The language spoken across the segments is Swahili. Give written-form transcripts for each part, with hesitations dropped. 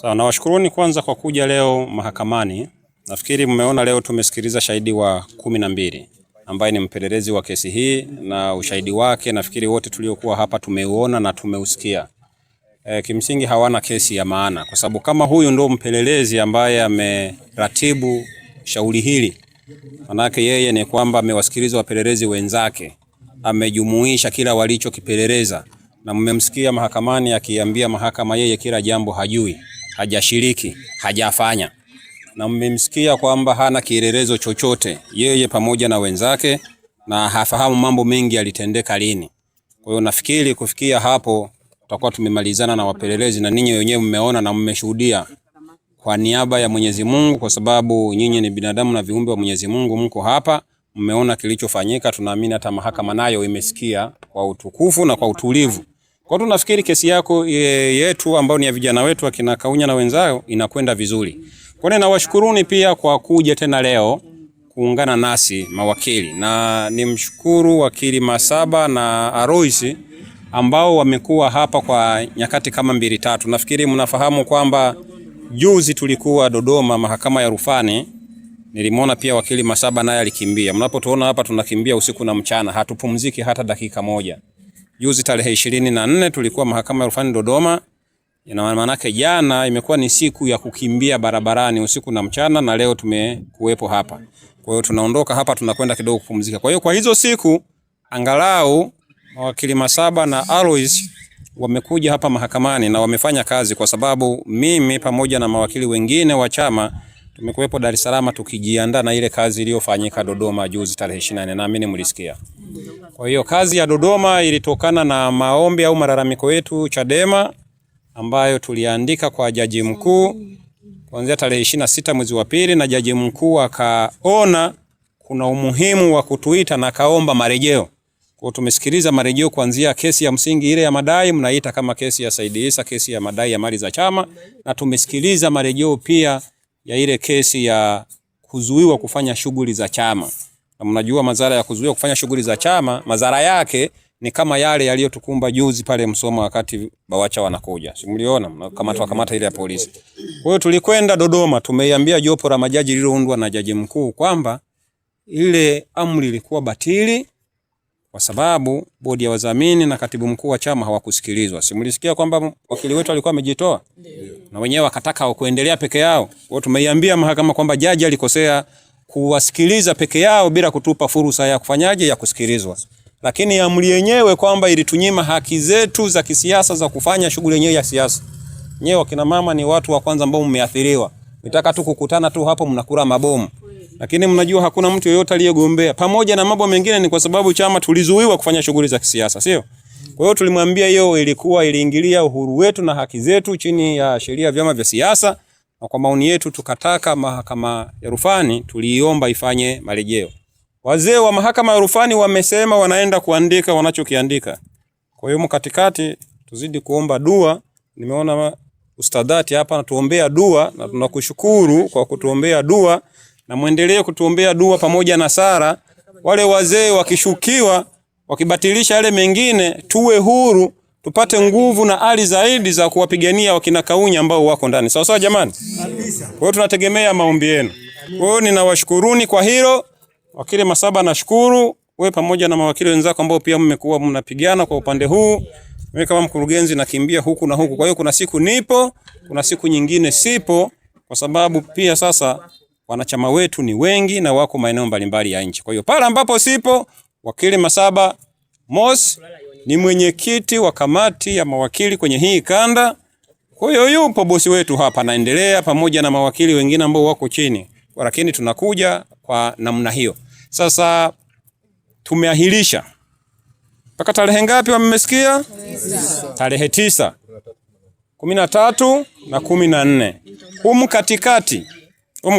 Sawa, nawashukuruni kwanza kwa kuja leo mahakamani. Nafikiri mmeona leo tumesikiliza shahidi wa 12 ambaye ni mpelelezi wa kesi hii, na ushahidi wake nafikiri wote tuliokuwa hapa tumeuona na tumeusikia. Kimsingi hawana kesi ya maana, kwa sababu kama huyu ndo mpelelezi ambaye ameratibu shauri hili, manake yeye ni kwamba amewasikiliza wapelelezi wenzake, amejumuisha kila walichokipeleleza, na mmemsikia mahakamani akiambia mahakama yeye kila jambo hajui, hajashiriki, hajafanya. Na mmemsikia kwamba hana kielelezo chochote yeye pamoja na wenzake, na hafahamu mambo mengi yalitendeka lini. Kwa hiyo nafikiri kufikia hapo tutakuwa tumemalizana na wapelelezi, na ninyi wenyewe mmeona na mmeshuhudia kwa niaba ya Mwenyezi Mungu, kwa sababu nyinyi ni binadamu na viumbe wa Mwenyezi Mungu, mko hapa, mmeona kilichofanyika. Tunaamini hata mahakama nayo imesikia kwa utukufu na kwa utulivu. Kwa hiyo tunafikiri kesi yako yetu ambao ni ya vijana wetu akina Kaunya na wenzao inakwenda vizuri. Kwa hiyo nawashukuruni pia kwa kuja tena leo kuungana nasi mawakili, na nimshukuru wakili Masaba na Aroisi ambao wamekuwa hapa kwa nyakati kama 2-3. Nafikiri mnafahamu kwamba juzi tulikuwa Dodoma mahakama ya rufani. Nilimwona pia wakili Masaba naye alikimbia. Mnapotuona hapa tunakimbia usiku na mchana, hatupumziki hata dakika moja. Juzi tarehe 24 tulikuwa mahakama ya rufani Dodoma. Ina maana yake jana imekuwa ni siku ya kukimbia barabarani usiku na mchana, na leo tumekuwepo hapa. Kwa hiyo tunaondoka hapa tunakwenda kidogo kupumzika. Kwa hiyo kwa hizo siku angalau wakili Masaba na Alois wamekuja hapa mahakamani na wamefanya kazi, kwa sababu mimi pamoja na mawakili wengine wa chama tumekuwepo Dar es Salaam tukijiandaa na ile kazi iliyofanyika Dodoma juzi tarehe 24, naamini mlisikia. Kwa hiyo kazi ya Dodoma ilitokana na maombi au malalamiko yetu Chadema ambayo tuliandika kwa jaji mkuu kuanzia tarehe 26 mwezi wa pili, na jaji mkuu akaona kuna umuhimu wa kutuita na kaomba marejeo. Kwa tumesikiliza marejeo kuanzia kesi ya msingi ile ya madai mnaita kama kesi ya Said Issa, kesi ya madai ya mali za chama, na tumesikiliza marejeo pia ya ile kesi ya kuzuiwa kufanya shughuli za chama. Na mnajua madhara ya kuzuiwa kufanya shughuli za chama, madhara yake ni kama yale yaliyotukumba juzi pale Msoma wakati Bawacha wanakuja. Si mliona kamata ile ya polisi. Kwa hiyo tulikwenda Dodoma, tumeiambia jopo la majaji lililoundwa na jaji mkuu kwamba ile amri ilikuwa batili, kwa sababu bodi ya wadhamini na katibu mkuu wa chama hawakusikilizwa. Si mlisikia kwamba wakili wetu alikuwa amejitoa? Na wenyewe wakataka kuendelea peke yao. Kwa hiyo tumeiambia mahakama kwamba jaji alikosea kuwasikiliza peke yao bila kutupa fursa ya kufanyaje, ya kusikilizwa. Lakini amri yenyewe kwamba ilitunyima haki zetu za kisiasa za kufanya shughuli yenyewe ya siasa. Nyewe wakina mama ni watu wa kwanza ambao mmeathiriwa. Nitaka tu kukutana tu hapo mnakula mabomu. Lakini mnajua hakuna mtu yeyote aliyegombea. Pamoja na mambo mengine ni kwa sababu chama tulizuiwa kufanya shughuli za kisiasa, sio? Kwa hiyo tulimwambia hiyo iliingilia uhuru wetu na haki zetu chini ya sheria ya vyama vya siasa, na kwa maoni yetu tukataka mahakama ya rufani tuliomba ifanye marejeo. Wazee wa mahakama ya rufani wamesema wanaenda kuandika wanachokiandika. Kwa hiyo mkatikati tuzidi kuomba dua. Nimeona ustadhati hapa anatuombea dua, na tunakushukuru kwa kutuombea dua, na muendelee kutuombea dua pamoja na Sara. Wale wazee wakishukiwa, wakibatilisha yale mengine, tuwe huru, tupate nguvu na ali zaidi za kuwapigania wakina Kaunya ambao wako ndani. Sawa sawa jamani? Kabisa. Kwa hiyo tunategemea maombi yenu. Kwa hiyo ninawashukuruni kwa hilo. Wakili Masaba nashukuru, wewe pamoja na mawakili wenzako ambao pia mmekuwa mnapigana kwa upande huu. Mimi kama mkurugenzi nakimbia huku na huku. Kwa hiyo kuna siku nipo, kuna siku nyingine sipo, kwa sababu pia sasa wanachama wetu ni wengi na wako maeneo mbalimbali ya nchi. Kwa hiyo pale ambapo sipo, wakili Masaba Moss ni mwenyekiti wa kamati ya mawakili kwenye hii kanda. Kwa hiyo yupo bosi wetu hapa anaendelea pamoja na mawakili wengine ambao wako chini. Lakini tunakuja kwa namna hiyo. Sasa tumeahirisha mpaka tarehe ngapi mmesikia? Tarehe 9, 13 na 14. Humu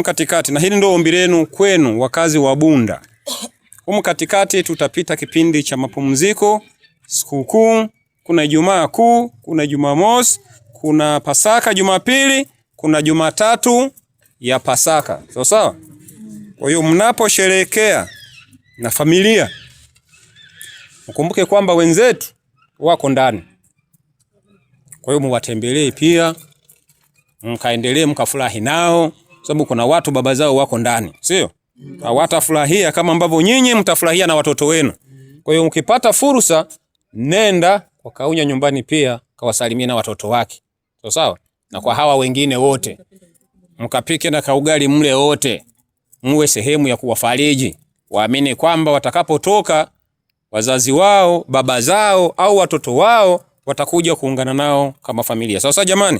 katikati, na hili ndio ombi lenu kwenu wakazi wa Bunda. Humu katikati tutapita kipindi cha mapumziko, sikukuu, kuna Ijumaa Kuu, kuna Jumamosi, kuna Pasaka Jumapili, kuna Jumatatu ya Pasaka. Sawa sawa? Kwa hiyo mnaposherehekea na familia, mkumbuke kwamba wenzetu wako ndani. Kwa hiyo muwatembelee pia, mkaendelee mkafurahi nao, sababu kuna watu baba zao wako ndani, sio? Hawatafurahia kama ambavyo nyinyi mtafurahia na watoto wenu. Kwa hiyo ukipata fursa, nenda kwa Kaunya nyumbani pia kawasalimie na watoto wake. Sawa? Na kwa hawa wengine wote mkapike na kaugali mle wote, muwe sehemu ya kuwafariji, waamini kwamba watakapotoka wazazi wao, baba zao au watoto wao watakuja kuungana nao kama familia. Sawa jamani?